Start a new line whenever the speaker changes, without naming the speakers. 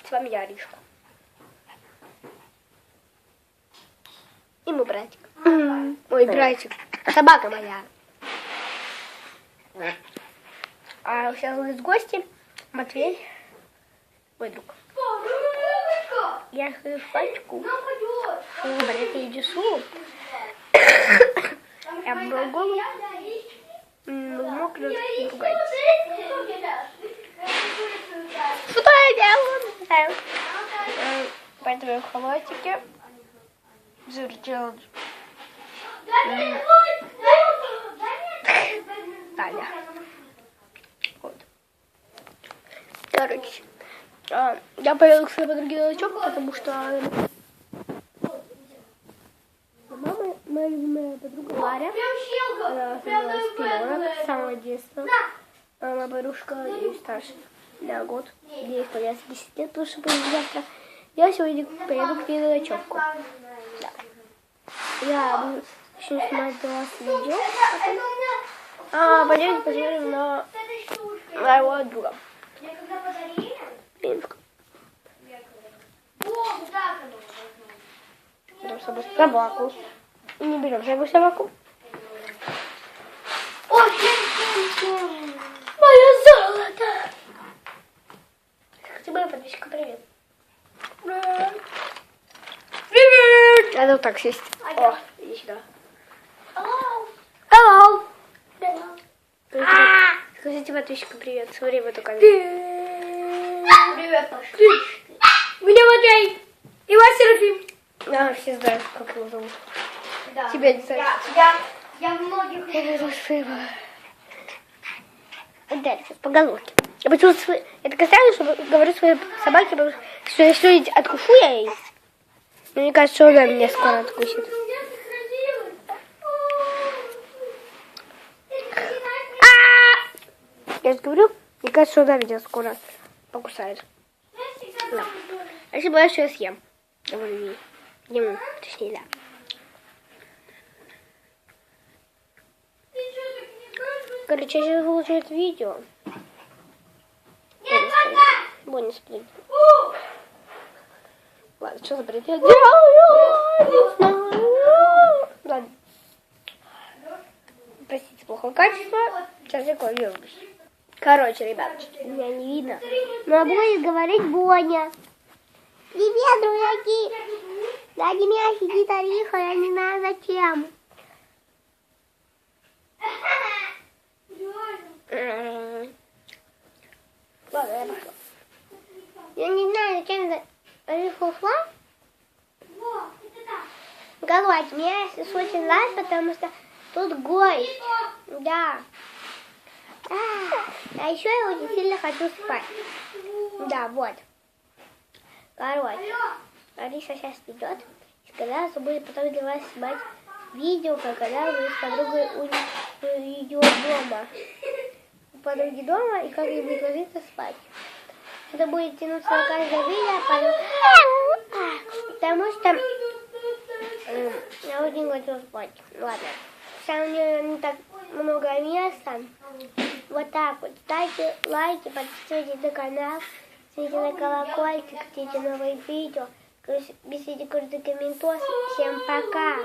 С вами я, Аришка. И мой братик. Мой братик. Собака моя. А сейчас будет гости. Матвей. Мой друг. Я хожу в пачку. Брат, я иду. Я был голый. Мог не пугать. Что я делаю? Поэтому я в халатике. Завертела. Таня. Вот. Короче. Я поехала к своей подруге на ночевку, потому что мама, моя любимая подруга Варя, она становилась пионом с самого детства. Моя подружка ей старше на год, ей исполняется 10 лет, потому что будет завтра. Я сегодня поеду к ней на ночевку. Да. Я буду еще снимать для вас видео. Пойдемте посмотрим на моего друга. Пинка. Берем с собой собаку. И не берем с собой собаку. Мое золото! Тебе подписчика, привет. Привет! Надо вот так сесть. О, иди сюда. Hello. Скажите подписчикам привет. Смотри в эту камеру. Привет, Паша. Меня Матвей. И вас Серафим. Да, все знают, как его зовут. Да. Тебя не знаю. Я многих... Я зовут своего. Дальше, по головке. Я почему-то это касается, чтобы говорю своей собаке, потому что если откушу я ей, мне кажется, что она меня скоро откусит. Я же говорю, мне кажется, что она меня скоро покусает. Да. А если боюсь, что я съем. Говорю ей. Ем, точнее, да. Короче, я сейчас выложу видео. Бонни сплит. Ладно, что за бред я делаю? Ладно. Простите, плохого качества. Сейчас я вернусь. Короче, ребяточки, меня не видно. Но будет говорить Боня. Привет, друзья! Сзади меня сидит Ариха, я не знаю зачем. Ладно, я пошла. Я не знаю, зачем Ариха ушла. Короче, меня очень нравится, потому что тут гость. Да. А еще я очень сильно хочу спать. Да, вот. Короче, Ариша сейчас идет и сказала, что будет потом для вас снимать видео, как она будет с подругой у ее дома. У подруги дома, и как ей будет ложиться спать. Это будет тянуться на каждое видео, потому что я очень хочу спать. Ладно. Сейчас у нее не так много места. Вот так вот. Ставьте лайки, подписывайтесь на канал, ставьте на колокольчик, ждите новые видео, пишите крутые комментарии. Всем пока!